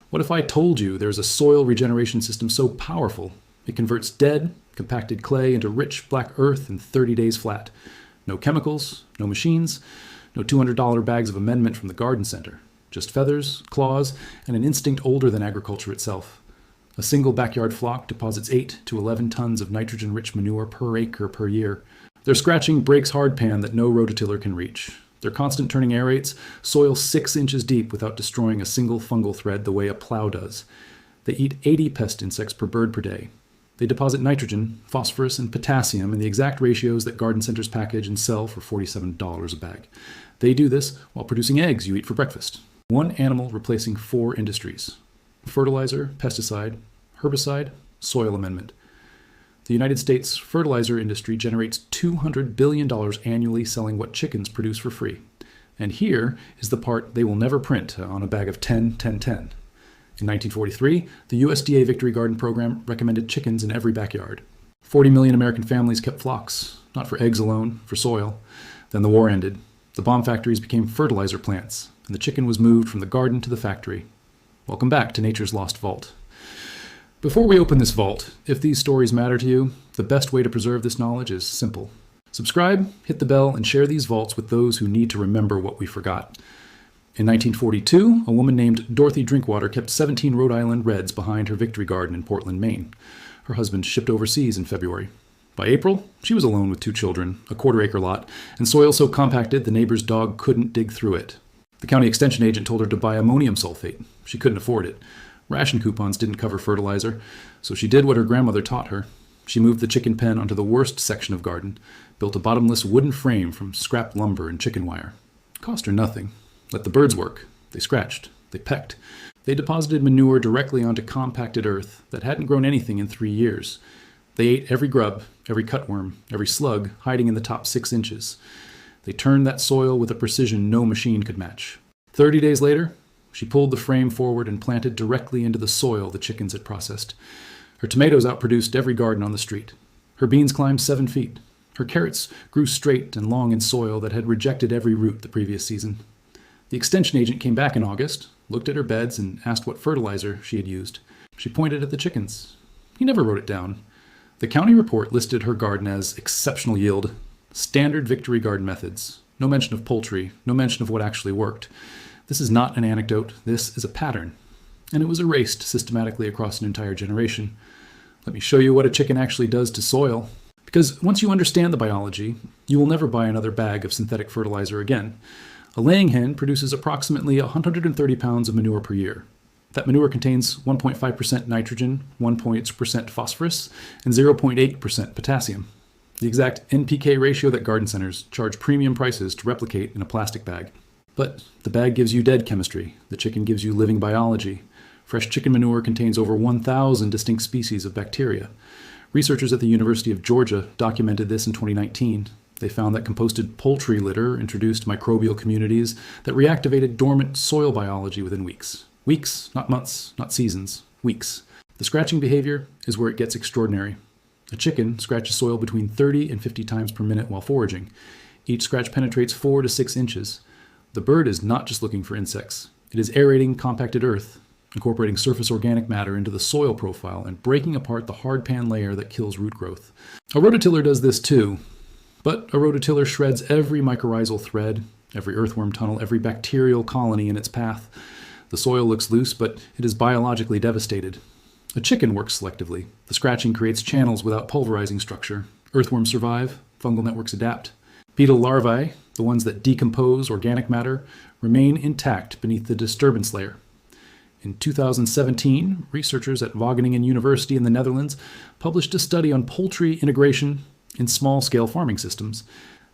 What if I told you there's a soil regeneration system so powerful it converts dead, compacted clay into rich black earth in 30 days flat? No chemicals, no machines, no $200 bags of amendment from the garden center. Just feathers, claws, and an instinct older than agriculture itself. A single backyard flock deposits 8 to 11 tons of nitrogen-rich manure per acre per year. Their scratching breaks hardpan that no rototiller can reach. Their constant turning aerates soil 6 inches deep without destroying a single fungal thread the way a plow does. They eat 80 pest insects per bird per day. They deposit nitrogen, phosphorus, and potassium in the exact ratios that garden centers package and sell for $47 a bag. They do this while producing eggs you eat for breakfast. One animal replacing 4 industries: fertilizer, pesticide, herbicide, soil amendment. The United States fertilizer industry generates $200 billion annually selling what chickens produce for free. And here is the part they will never print on a bag of 10-10-10. In 1943, the USDA Victory Garden program recommended chickens in every backyard. 40 million American families kept flocks, not for eggs alone, for soil. Then the war ended. The bomb factories became fertilizer plants, and the chicken was moved from the garden to the factory. Welcome back to Nature's Lost Vault. Before we open this vault, if these stories matter to you, the best way to preserve this knowledge is simple. Subscribe, hit the bell, and share these vaults with those who need to remember what we forgot. In 1942, a woman named Dorothy Drinkwater kept 17 Rhode Island Reds behind her Victory Garden in Portland, Maine. Her husband shipped overseas in February. By April, she was alone with 2 children, a quarter-acre lot, and soil so compacted the neighbor's dog couldn't dig through it. The county extension agent told her to buy ammonium sulfate. She couldn't afford it. Ration coupons didn't cover fertilizer, so she did what her grandmother taught her. She moved the chicken pen onto the worst section of garden, built a bottomless wooden frame from scrap lumber and chicken wire. It cost her nothing. Let the birds work. They scratched. They pecked. They deposited manure directly onto compacted earth that hadn't grown anything in 3 years. They ate every grub, every cutworm, every slug hiding in the top 6 inches. They turned that soil with a precision no machine could match. 30 days later, she pulled the frame forward and planted directly into the soil the chickens had processed. Her tomatoes outproduced every garden on the street. Her beans climbed 7 feet. Her carrots grew straight and long in soil that had rejected every root the previous season. The extension agent came back in August, looked at her beds, and asked what fertilizer she had used. She pointed at the chickens. He never wrote it down. The county report listed her garden as exceptional yield, standard Victory Garden methods. No mention of poultry, no mention of what actually worked. This is not an anecdote, this is a pattern. And it was erased systematically across an entire generation. Let me show you what a chicken actually does to soil. Because once you understand the biology, you will never buy another bag of synthetic fertilizer again. A laying hen produces approximately 130 pounds of manure per year. That manure contains 1.5% nitrogen, 1% phosphorus, and 0.8% potassium. The exact NPK ratio that garden centers charge premium prices to replicate in a plastic bag. But the bag gives you dead chemistry. The chicken gives you living biology. Fresh chicken manure contains over 1,000 distinct species of bacteria. Researchers at the University of Georgia documented this in 2019. They found that composted poultry litter introduced microbial communities that reactivated dormant soil biology within weeks. Weeks, not months, not seasons, weeks. The scratching behavior is where it gets extraordinary. A chicken scratches soil between 30 and 50 times per minute while foraging. Each scratch penetrates 4 to 6 inches. The bird is not just looking for insects. It is aerating compacted earth, incorporating surface organic matter into the soil profile and breaking apart the hardpan layer that kills root growth. A rototiller does this too, but a rototiller shreds every mycorrhizal thread, every earthworm tunnel, every bacterial colony in its path. The soil looks loose, but it is biologically devastated. A chicken works selectively. The scratching creates channels without pulverizing structure. Earthworms survive, fungal networks adapt. Beetle larvae, the ones that decompose organic matter, remain intact beneath the disturbance layer. In 2017, researchers at Wageningen University in the Netherlands published a study on poultry integration in small-scale farming systems.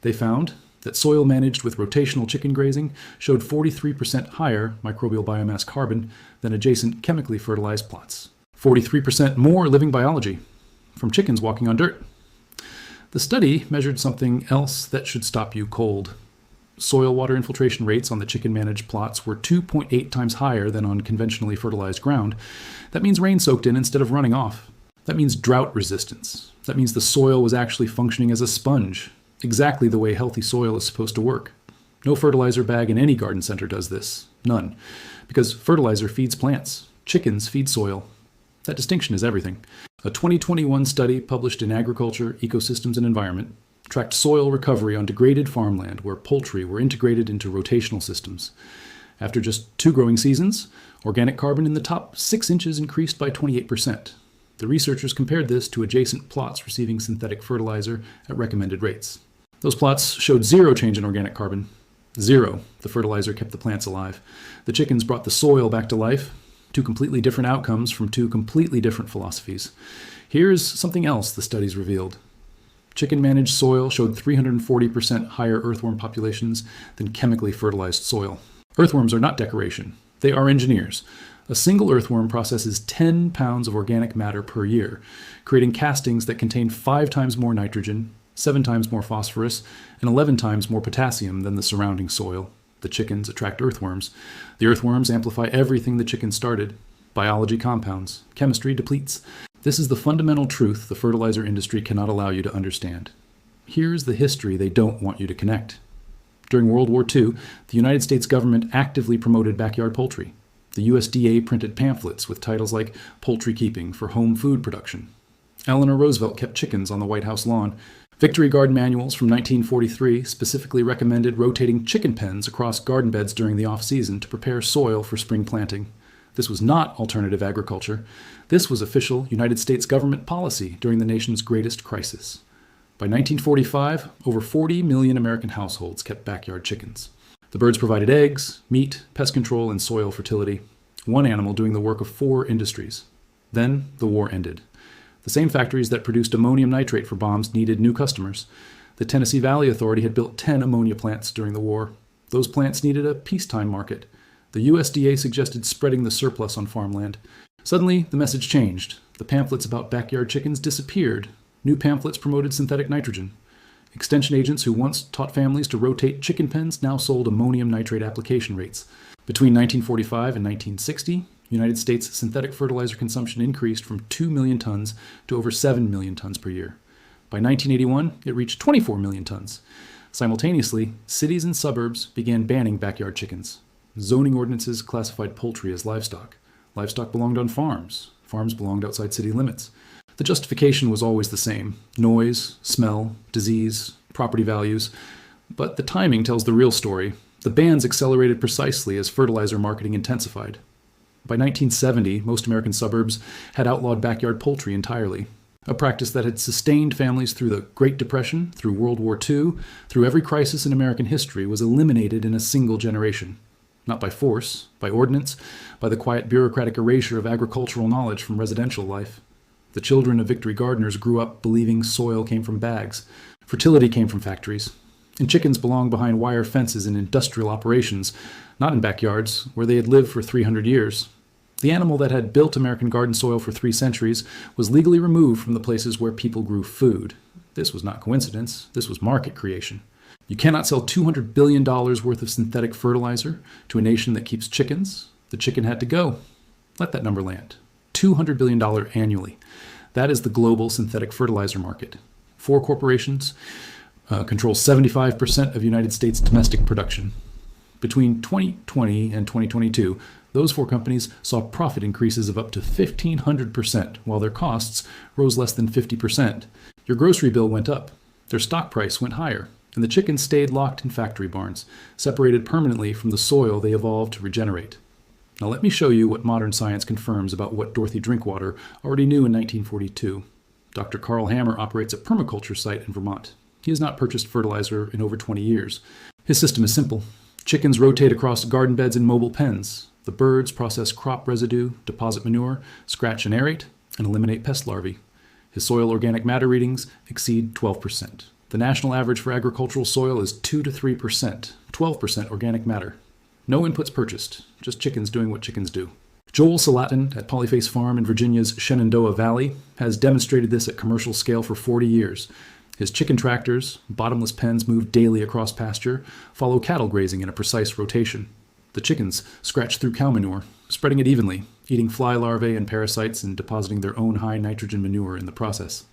They found that soil managed with rotational chicken grazing showed 43% higher microbial biomass carbon than adjacent chemically fertilized plots. 43% more living biology from chickens walking on dirt. The study measured something else that should stop you cold. Soil water infiltration rates on the chicken-managed plots were 2.8 times higher than on conventionally fertilized ground. That means rain soaked in instead of running off. That means drought resistance. That means the soil was actually functioning as a sponge, exactly the way healthy soil is supposed to work. No fertilizer bag in any garden center does this. None. Because fertilizer feeds plants. Chickens feed soil. That distinction is everything. A 2021 study published in Agriculture, Ecosystems and Environment tracked soil recovery on degraded farmland where poultry were integrated into rotational systems. After just 2 growing seasons, organic carbon in the top 6 inches increased by 28%. The researchers compared this to adjacent plots receiving synthetic fertilizer at recommended rates. Those plots showed 0 change in organic carbon. 0. The fertilizer kept the plants alive. The chickens brought the soil back to life. 2 completely different outcomes from 2 completely different philosophies. Here's something else the studies revealed. Chicken-managed soil showed 340% higher earthworm populations than chemically fertilized soil. Earthworms are not decoration. They are engineers. A single earthworm processes 10 pounds of organic matter per year, creating castings that contain 5 times more nitrogen, 7 times more phosphorus, and 11 times more potassium than the surrounding soil. The chickens attract earthworms. The earthworms amplify everything the chickens started. Biology compounds. Chemistry depletes. This is the fundamental truth the fertilizer industry cannot allow you to understand. Here's the history they don't want you to connect. During World War II, the United States government actively promoted backyard poultry. The USDA printed pamphlets with titles like Poultry Keeping for Home Food Production. Eleanor Roosevelt kept chickens on the White House lawn. Victory Garden manuals from 1943 specifically recommended rotating chicken pens across garden beds during the off-season to prepare soil for spring planting. This was not alternative agriculture. This was official United States government policy during the nation's greatest crisis. By 1945, over 40 million American households kept backyard chickens. The birds provided eggs, meat, pest control, and soil fertility. One animal doing the work of 4 industries. Then the war ended. The same factories that produced ammonium nitrate for bombs needed new customers. The Tennessee Valley Authority had built 10 ammonia plants during the war. Those plants needed a peacetime market. The USDA suggested spreading the surplus on farmland. Suddenly, the message changed. The pamphlets about backyard chickens disappeared. New pamphlets promoted synthetic nitrogen. Extension agents who once taught families to rotate chicken pens now sold ammonium nitrate application rates. Between 1945 and 1960, United States synthetic fertilizer consumption increased from 2 million tons to over 7 million tons per year. By 1981, it reached 24 million tons. Simultaneously, cities and suburbs began banning backyard chickens. Zoning ordinances classified poultry as livestock. Livestock belonged on farms. Farms belonged outside city limits. The justification was always the same: noise, smell, disease, property values. But the timing tells the real story. The bans accelerated precisely as fertilizer marketing intensified. By 1970, most American suburbs had outlawed backyard poultry entirely, a practice that had sustained families through the Great Depression, through World War II, through every crisis in American history, was eliminated in a single generation. Not by force, by ordinance, by the quiet bureaucratic erasure of agricultural knowledge from residential life. The children of victory gardeners grew up believing soil came from bags, fertility came from factories, and chickens belonged behind wire fences in industrial operations, not in backyards where they had lived for 300 years. The animal that had built American garden soil for 3 centuries was legally removed from the places where people grew food. This was not coincidence. This was market creation. You cannot sell $200 billion worth of synthetic fertilizer to a nation that keeps chickens. The chicken had to go. Let that number land. $200 billion annually. That is the global synthetic fertilizer market. 4 corporations control 75% of United States domestic production. Between 2020 and 2022, those 4 companies saw profit increases of up to 1,500%, while their costs rose less than 50%. Your grocery bill went up. Their stock price went higher. And the chickens stayed locked in factory barns, separated permanently from the soil they evolved to regenerate. Now let me show you what modern science confirms about what Dorothy Drinkwater already knew in 1942. Dr. Carl Hammer operates a permaculture site in Vermont. He has not purchased fertilizer in over 20 years. His system is simple. Chickens rotate across garden beds in mobile pens. The birds process crop residue, deposit manure, scratch and aerate, and eliminate pest larvae. His soil organic matter readings exceed 12%. The national average for agricultural soil is 2 to 3%, 12% organic matter. No inputs purchased, just chickens doing what chickens do. Joel Salatin at Polyface Farm in Virginia's Shenandoah Valley has demonstrated this at commercial scale for 40 years. His chicken tractors, bottomless pens moved daily across pasture, follow cattle grazing in a precise rotation. The chickens scratch through cow manure, spreading it evenly, eating fly larvae and parasites and depositing their own high nitrogen manure in the process.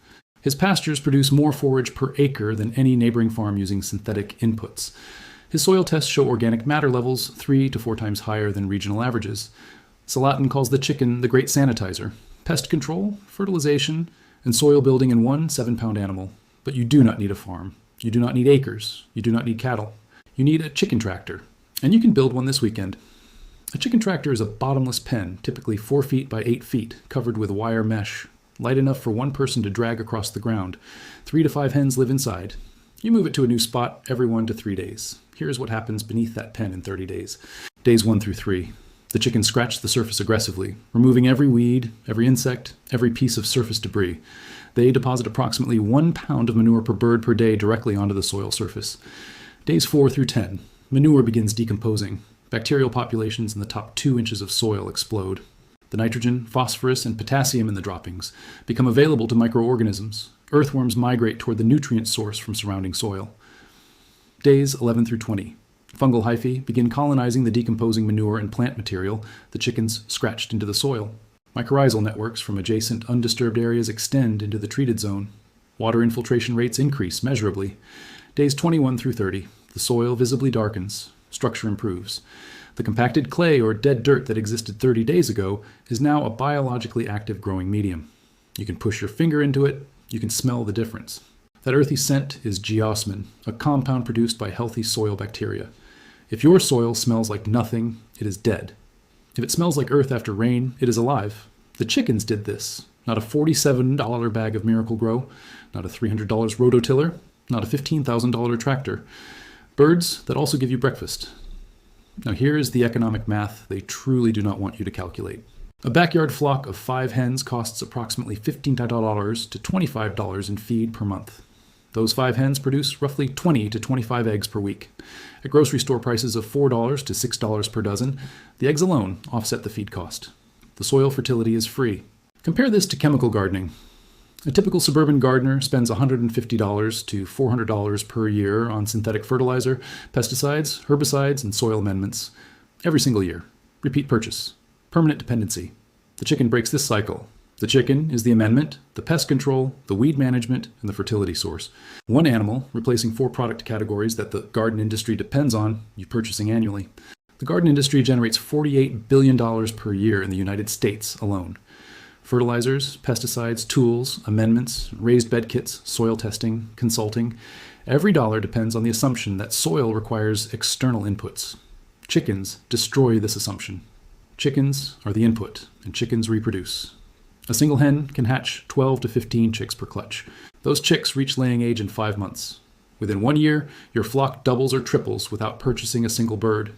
His pastures produce more forage per acre than any neighboring farm using synthetic inputs. His soil tests show organic matter levels 3 to 4 times higher than regional averages. Salatin calls the chicken the great sanitizer. Pest control, fertilization, and soil building in one 7-pound animal. But you do not need a farm. You do not need acres. You do not need cattle. You need a chicken tractor. And you can build one this weekend. A chicken tractor is a bottomless pen, typically 4 feet by 8 feet, covered with wire mesh, light enough for one person to drag across the ground. 3 to 5 hens live inside. You move it to a new spot every 1 to 3 days. Here's what happens beneath that pen in 30 days. Days 1 through 3. The chickens scratch the surface aggressively, removing every weed, every insect, every piece of surface debris. They deposit approximately 1 pound of manure per bird per day directly onto the soil surface. Days 4 through 10. Manure begins decomposing. Bacterial populations in the top 2 inches of soil explode. The nitrogen, phosphorus, and potassium in the droppings become available to microorganisms. Earthworms migrate toward the nutrient source from surrounding soil. Days 11 through 20. Fungal hyphae begin colonizing the decomposing manure and plant material the chickens scratched into the soil. Mycorrhizal networks from adjacent undisturbed areas extend into the treated zone. Water infiltration rates increase measurably. Days 21 through 30. The soil visibly darkens. Structure improves. The compacted clay or dead dirt that existed 30 days ago is now a biologically active growing medium. You can push your finger into it. You can smell the difference. That earthy scent is geosmin, a compound produced by healthy soil bacteria. If your soil smells like nothing, it is dead. If it smells like earth after rain, it is alive. The chickens did this. Not a $47 bag of Miracle-Gro, not a $300 rototiller, not a $15,000 tractor. Birds that also give you breakfast. Now here is the economic math they truly do not want you to calculate. A backyard flock of 5 hens costs approximately $15 to $25 in feed per month. Those 5 hens produce roughly 20 to 25 eggs per week. At grocery store prices of $4 to $6 per dozen, the eggs alone offset the feed cost. The soil fertility is free. Compare this to chemical gardening. A typical suburban gardener spends $150 to $400 per year on synthetic fertilizer, pesticides, herbicides, and soil amendments every single year. Repeat purchase. Permanent dependency. The chicken breaks this cycle. The chicken is the amendment, the pest control, the weed management, and the fertility source. One animal replacing 4 product categories that the garden industry depends on you purchasing annually. The garden industry generates $48 billion per year in the United States alone. Fertilizers, pesticides, tools, amendments, raised bed kits, soil testing, consulting. Every dollar depends on the assumption that soil requires external inputs. Chickens destroy this assumption. Chickens are the input, and chickens reproduce. A single hen can hatch 12 to 15 chicks per clutch. Those chicks reach laying age in 5 months. Within 1 year, your flock doubles or triples without purchasing a single bird.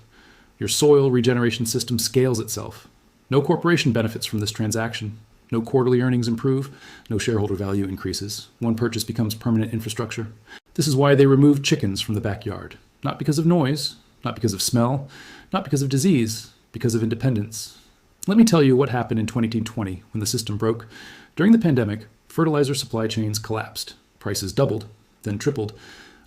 Your soil regeneration system scales itself. No corporation benefits from this transaction. No quarterly earnings improve. No shareholder value increases. One purchase becomes permanent infrastructure. This is why they removed chickens from the backyard. Not because of noise, not because of smell, not because of disease, because of independence. Let me tell you what happened in 2020 when the system broke. During the pandemic, fertilizer supply chains collapsed. Prices doubled, then tripled.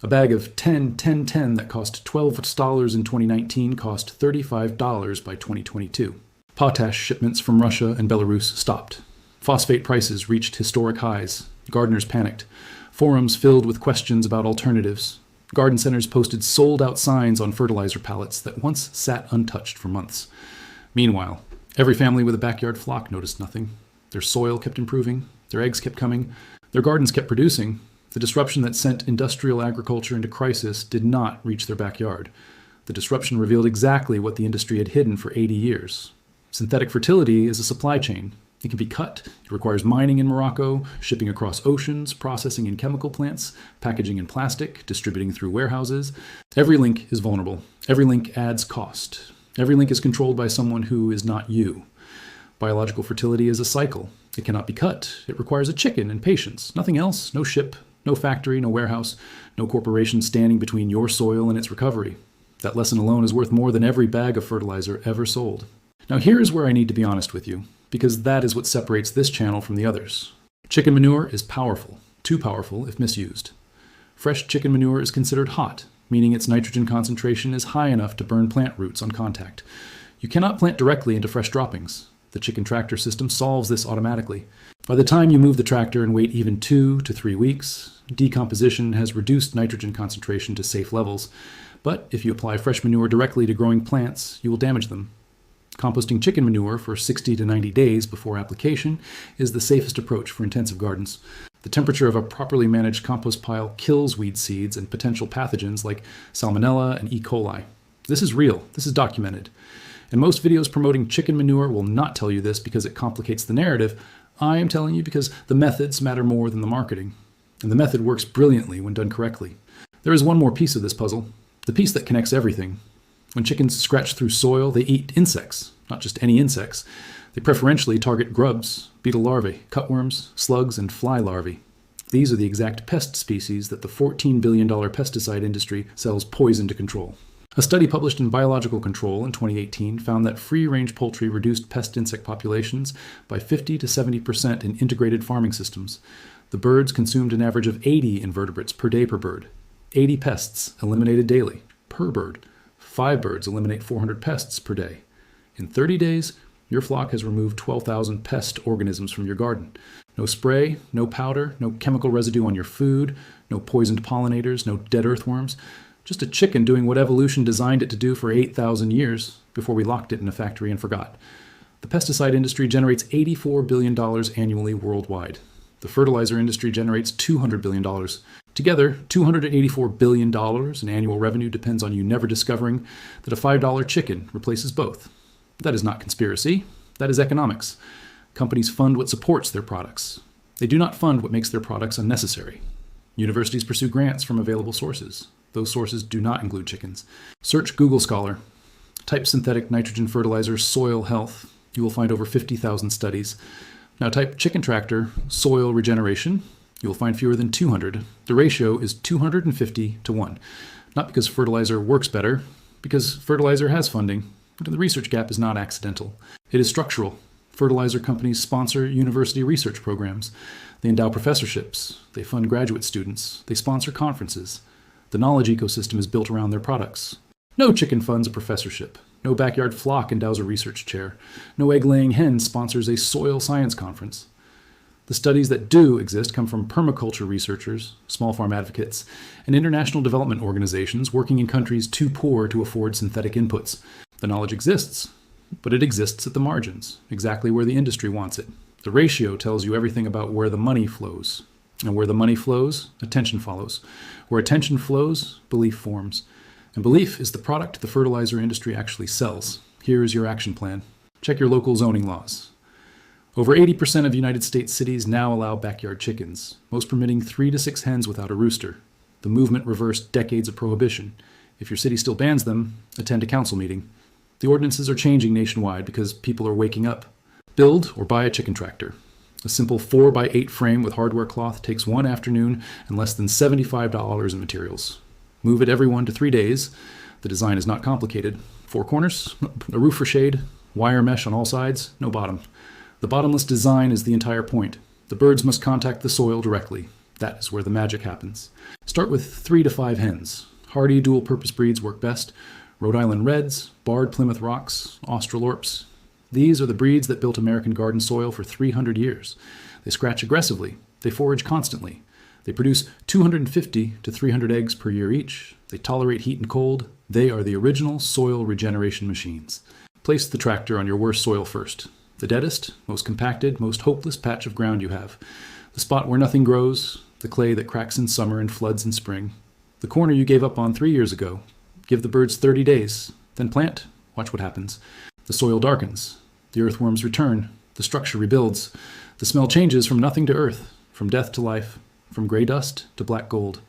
A bag of 10-10-10 that cost $12 in 2019 cost $35 by 2022. Potash shipments from Russia and Belarus stopped. Phosphate prices reached historic highs. Gardeners panicked. Forums filled with questions about alternatives. Garden centers posted sold-out signs on fertilizer pallets that once sat untouched for months. Meanwhile, every family with a backyard flock noticed nothing. Their soil kept improving. Their eggs kept coming. Their gardens kept producing. The disruption that sent industrial agriculture into crisis did not reach their backyard. The disruption revealed exactly what the industry had hidden for 80 years. Synthetic fertility is a supply chain. It can be cut. It requires mining in Morocco, shipping across oceans, processing in chemical plants, packaging in plastic, distributing through warehouses. Every link is vulnerable. Every link adds cost. Every link is controlled by someone who is not you. Biological fertility is a cycle. It cannot be cut. It requires a chicken and patience. Nothing else. No ship, no factory, no warehouse, no corporation standing between your soil and its recovery. That lesson alone is worth more than every bag of fertilizer ever sold. Now here is where I need to be honest with you, because that is what separates this channel from the others. Chicken manure is powerful, too powerful if misused. Fresh chicken manure is considered hot, meaning its nitrogen concentration is high enough to burn plant roots on contact. You cannot plant directly into fresh droppings. The chicken tractor system solves this automatically. By the time you move the tractor and wait even 2 to 3 weeks, decomposition has reduced nitrogen concentration to safe levels. But if you apply fresh manure directly to growing plants, you will damage them. Composting chicken manure for 60 to 90 days before application is the safest approach for intensive gardens. The temperature of a properly managed compost pile kills weed seeds and potential pathogens like Salmonella and E. coli. This is real. This is documented. And most videos promoting chicken manure will not tell you this because it complicates the narrative. I am telling you because the methods matter more than the marketing. And the method works brilliantly when done correctly. There is one more piece of this puzzle, the piece that connects everything. When chickens scratch through soil, they eat insects, not just any insects. They preferentially target grubs, beetle larvae, cutworms, slugs, and fly larvae. These are the exact pest species that the $14 billion pesticide industry sells poison to control. A study published in Biological Control in 2018 found that free-range poultry reduced pest insect populations by 50 to 70% in integrated farming systems. The birds consumed an average of 80 invertebrates per day per bird. 80 pests eliminated daily, per bird. 5 birds eliminate 400 pests per day. In 30 days, your flock has removed 12,000 pest organisms from your garden. No spray, no powder, no chemical residue on your food, no poisoned pollinators, no dead earthworms. Just a chicken doing what evolution designed it to do for 8,000 years before we locked it in a factory and forgot. The pesticide industry generates $84 billion annually worldwide. The fertilizer industry generates $200 billion. Together, $284 billion in annual revenue depends on you never discovering that a $5 chicken replaces both. That is not conspiracy. That is economics. Companies fund what supports their products. They do not fund what makes their products unnecessary. Universities pursue grants from available sources. Those sources do not include chickens. Search Google Scholar. Type synthetic nitrogen fertilizer soil health. You will find over 50,000 studies. Now type chicken tractor soil regeneration. You will find fewer than 200. The ratio is 250 to 1. Not because fertilizer works better, because fertilizer has funding, but the research gap is not accidental. It is structural. Fertilizer companies sponsor university research programs. They endow professorships. They fund graduate students. They sponsor conferences. The knowledge ecosystem is built around their products. No chicken funds a professorship. No backyard flock endows a research chair. No egg-laying hen sponsors a soil science conference. The studies that do exist come from permaculture researchers, small farm advocates, and international development organizations working in countries too poor to afford synthetic inputs. The knowledge exists, but it exists at the margins, exactly where the industry wants it. The ratio tells you everything about where the money flows. And where the money flows, attention follows. Where attention flows, belief forms. And belief is the product the fertilizer industry actually sells. Here is your action plan. Check your local zoning laws. Over 80% of United States cities now allow backyard chickens, most permitting 3 to 6 hens without a rooster. The movement reversed decades of prohibition. If your city still bans them, attend a council meeting. The ordinances are changing nationwide because people are waking up. Build or buy a chicken tractor. A simple 4x8 frame with hardware cloth takes 1 afternoon and less than $75 in materials. Move it every 1 to 3 days. The design is not complicated. 4 corners, a roof for shade, wire mesh on all sides, no bottom. The bottomless design is the entire point. The birds must contact the soil directly. That is where the magic happens. Start with 3 to 5 hens. Hardy dual-purpose breeds work best. Rhode Island Reds, Barred Plymouth Rocks, Australorps. These are the breeds that built American garden soil for 300 years. They scratch aggressively. They forage constantly. They produce 250 to 300 eggs per year each. They tolerate heat and cold. They are the original soil regeneration machines. Place the tractor on your worst soil first. The deadest, most compacted, most hopeless patch of ground you have. The spot where nothing grows, the clay that cracks in summer and floods in spring. The corner you gave up on 3 years ago. Give the birds 30 days, then plant. Watch what happens. The soil darkens. The earthworms return. The structure rebuilds. The smell changes from nothing to earth, from death to life, from gray dust to black gold.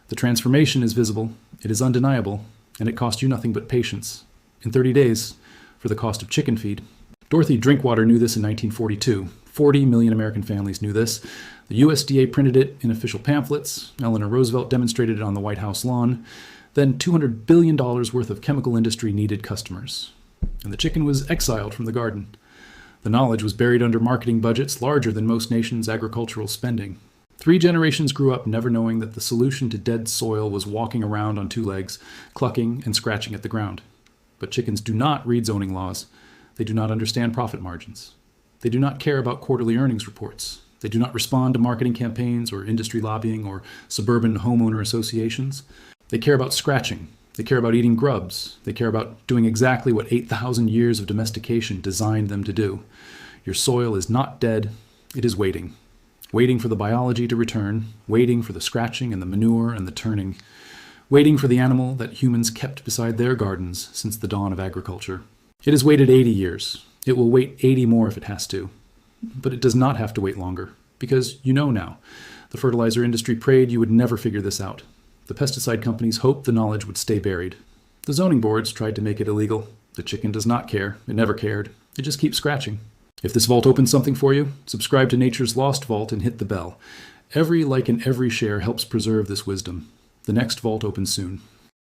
The transformation is visible, it is undeniable, and it cost you nothing but patience. In 30 days, for the cost of chicken feed. Dorothy Drinkwater knew this in 1942. 40 million American families knew this. The USDA printed it in official pamphlets. Eleanor Roosevelt demonstrated it on the White House lawn. Then $200 billion worth of chemical industry needed customers. And the chicken was exiled from the garden. The knowledge was buried under marketing budgets larger than most nations' agricultural spending. 3 generations grew up never knowing that the solution to dead soil was walking around on 2 legs, clucking and scratching at the ground. But chickens do not read zoning laws. They do not understand profit margins. They do not care about quarterly earnings reports. They do not respond to marketing campaigns or industry lobbying or suburban homeowner associations. They care about scratching, They care about eating grubs. They care about doing exactly what 8,000 years of domestication designed them to do. Your soil is not dead. It is waiting. Waiting for the biology to return. Waiting for the scratching and the manure and the turning. Waiting for the animal that humans kept beside their gardens since the dawn of agriculture. It has waited 80 years. It will wait 80 more if it has to. But it does not have to wait longer, because you know now. The fertilizer industry prayed you would never figure this out. The pesticide companies hoped the knowledge would stay buried. The zoning boards tried to make it illegal. The chicken does not care. It never cared. It just keeps scratching. If this vault opens something for you, subscribe to Nature's Lost Vault and hit the bell. Every like and every share helps preserve this wisdom. The next vault opens soon.